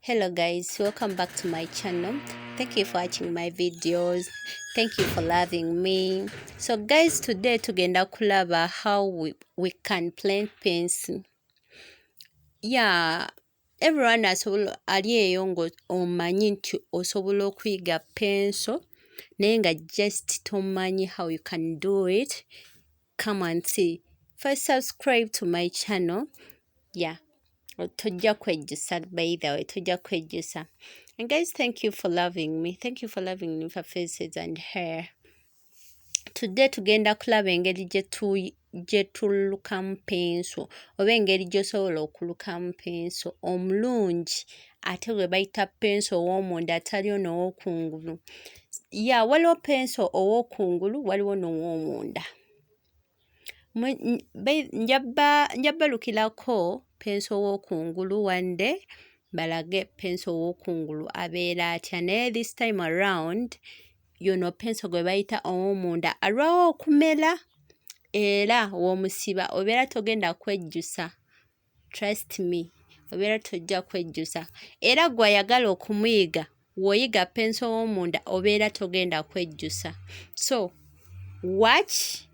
Hello guys, welcome back to my channel. Thank you for watching my videos. Thank you for loving me. So guys, today tugenda kulaba how we can plant pencil. Yeah, everyone ali eyo ngo omanyi nti osobola okuyiga pencil naye nga just tomanyi how you can do it. Come and see. First subscribe to my channel. Yeah. Tojja kwejjusa, by the way, tojja kwejjusa. And guys, thank you for loving me. Thank you for loving me for faces and hair. Today tugenda kulaba engeri gye tulukamu penso oba engeri gy'osobola okulukamu penso omulungi ate gwe bayita penso ow'omunda ataliyo n'ow'okungulu. Yeah, waliwo penso ow'okungulu, waliwo n'ow'omunda. Njabbalukirako penso w'okungulu one day balage penso w'okungulu abeera atya, naye this time around yono penso gwe bayita ow'omunda alwawo okumera era w'omusiba obeera togenda kwejjusa. Trust me, obeera tojja kwejjusa era gwe ayagala okumuyiga w'oyiga penso w'omunda obeera togenda kwejjusa. So watch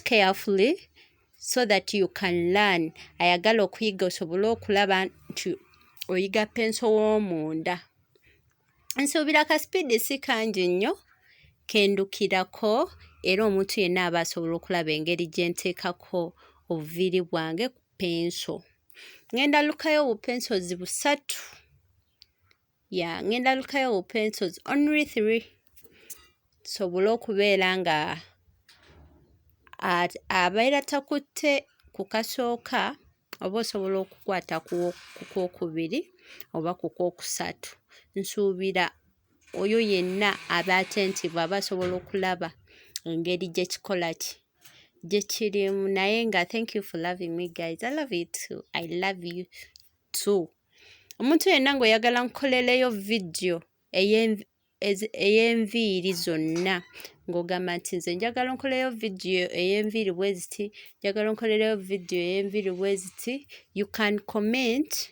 carefully so that you can learn. Ayagala okuyiga osobole okulaba nti oyiga penso w'omunda. Nsuubira ka speed si kangi nnyo kendukirako era omuntu yenna aba asobola okulaba engeri gye nteekako obuviiri bwange ku penso. Ngenda lukayo obupensozi busatu. Yeah, ngenda lukayo obupensozi only 3. Sobole okubeera nga abeera takutte ku kasooka oba osobola okukwata ku kwokubiri oba ku kwokusatu. Nsuubira oyo yenna aba attentive aba asobola okulaba engeri gye kikola gye kirimu. Naye nga thank you for loving me guys. I love you too. I love you too. Omuntu yenna ng'oyagala nkolereyo video ey'enviiri zonna ng'ogamba nti nze njagala nkoleyo video ey'enviiri bwe ziti, njagala nkolereyo video ey'enviiri bwe ziti, you can comment.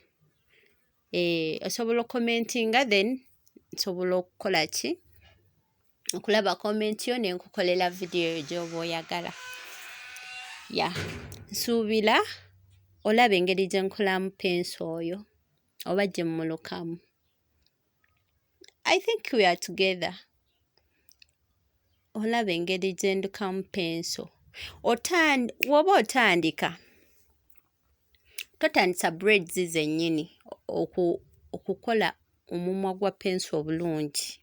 Osobola commentinga then nsobola okukola ki? Okulaba comment yo ne nkukolera video eyo gy'oba oyagala. Yeah. Nsuubira olaba engeri gye nkolamu penso oyo oba gye mmulukamu. I think we are together. Olaba engeri gye ndukamu penso. Woba otandika, totandisa braids zennyini okukola omumwa gwa penso obulungi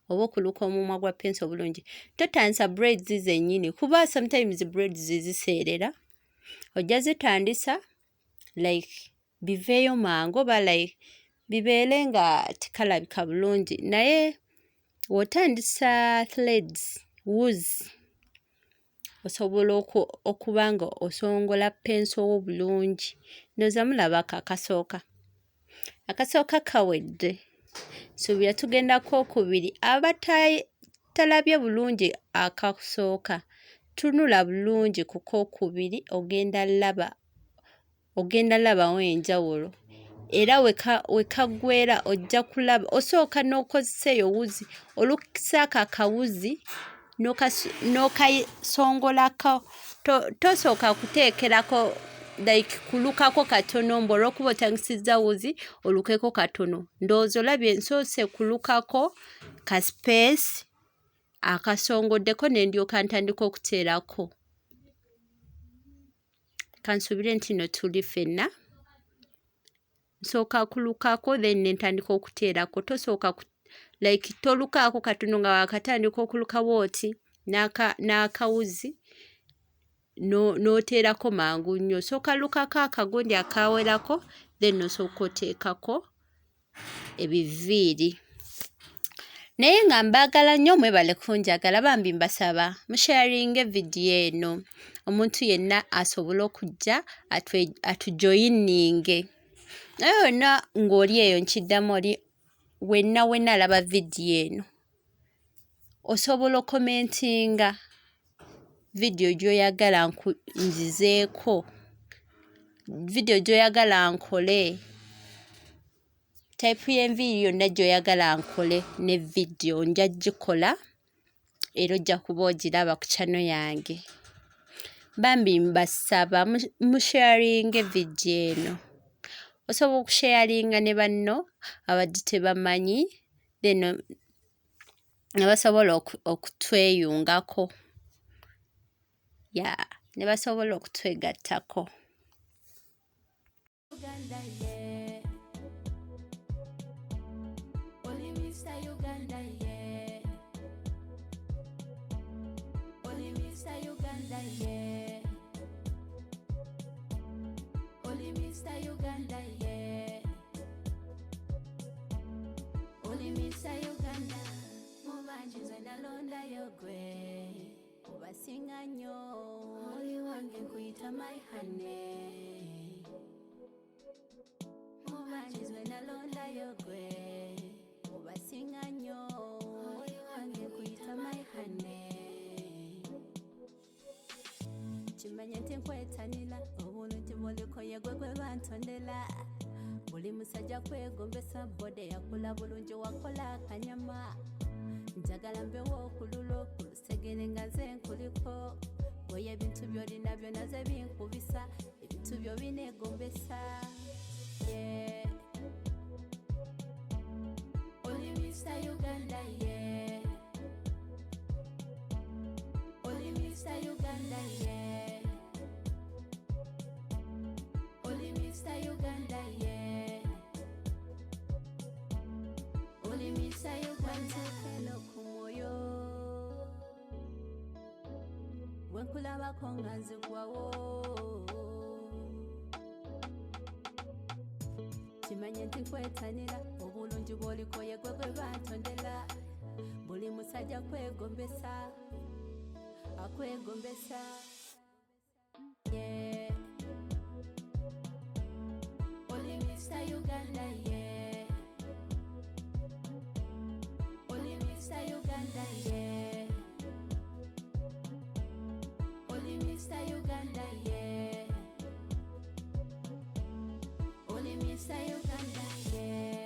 oba okuluka omumwa gwa penso obulungi. Totandisa braids zennyini kuba sometimes braids ziseerera. Ojja zitandisa like biveeyo mangu oba like bibeere nga tekalabika bulungi, naye w'otandisa threads, wools, osobola okuba nga osongola penso wo bulungi. Ndowooza mulabako akasooka kawedde. Nsuubira tugenda kwokubiri. Aba talabye bulungi akasooka, tunula bulungi ku kookubiri ogenda labawo enjawulo. Era we kaggweera ojja kulaba osooka n'okozesa eyo wuzi olukisaako akawuzi n'okasongolako. Tosooka kuteekerako like kulukako katono mbu olw'okuba otangisizza wuzi olukeko katono. Ndowooza olabye nsoose kulukako ka space akasongoddeko ne ndyoka ntandika okuteerako. Kansuubire nti no tuli ffenna. Nsooka kulukako then ne ntandika okuteerako. Tosooka like tolukaako katono nga wakatandika okuluka bw'oti n'akawuzi n'oteerako mangu nnyo. Sooka lukako akagundi akawerako then osooka oteekako ebiviiri. Naye nga mbaagala nnyo mwebale kunjagala, bambi mbasaba musharinge video eno omuntu yenna asobole okujja atujoyininge. Naye wonna ng'oli eyo nkiddamu oli wenna alaba video eno osobola okomentinga video gy'oyagala nzizeeko, video gy'oyagala nkole. type y'enviiri yonna gy'oyagala nkole ne video nja gikola era ojja kuba ogiraba ku channel yange. Bambi mbasaba musharinge video eno. Osobola okusharinga ne banno abadde tebamanyi then ne basobola okutweyungako. Ne basobola okutwegattako. Oli wange nkuyita my honey. Mubanyizwe nalondayo gwe obasinga nnyo. Oli wange nkuyita my honey. Kimanye nti nkwetanira obulungi buliko ye gwe gwe bantondera. Buli musajja kwegombesa bode yakula bulungi wakola akanyama. Njagala mbewo okululo kulusegere nga nze nkuliko. Oye ebintu by'olina byonna ze binkubisa ebintu byo bineegombesa. Oli Mr. Uganda, yeah. Oli Mr. Uganda, yeah. Oli Mr. Uganda, yeah. Oli Mr. Uganda, hello kumoyo. Wenkulabako nga nzigwawo. Kimanye nti nkwetanira obulungi bw'oliko ye gwe gwe bantondera. Buli musajja kwegombesa akwegombesa. Oli Mr. Uganda, yeah. Oli Mr. Uganda, yeah. Oli Mr. Uganda, yeah. Oli Mr. Uganda, yeah.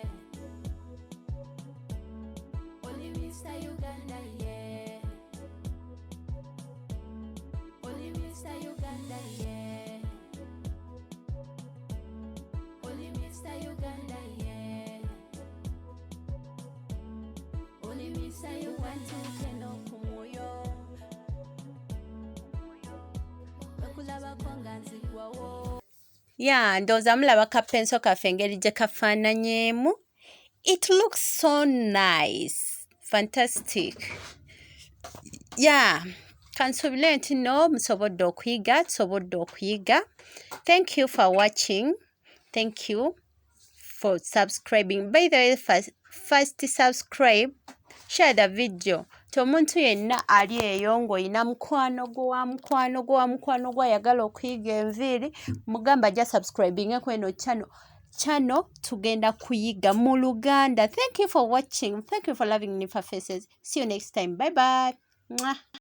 Oli Mr. Uganda, yeah. Oli Mr. Uganda, yeah. Oli Mr. Uganda, yeah. Oli Mr. Uganda, keno kumoyo. Wekulabako nga nzigwawo. Ndowooza mulaba kapenso kaffe engeri gye kafaananyeemu. It looks so nice. Fantastic. Kansuubire nti no musobodde okuyiga. Thank you for watching. Thank you for subscribing. By the way, first subscribe, share the video. Omuntu yenna ali eyo ng'olina mukwano gwo ayagala okuyiga enviiri, mugamba ajja subscribing ku eno channel tugenda kuyiga mu Luganda. Thank you for watching. Thank you for loving Nifa Faces. See you next time. Bye bye. Mwah.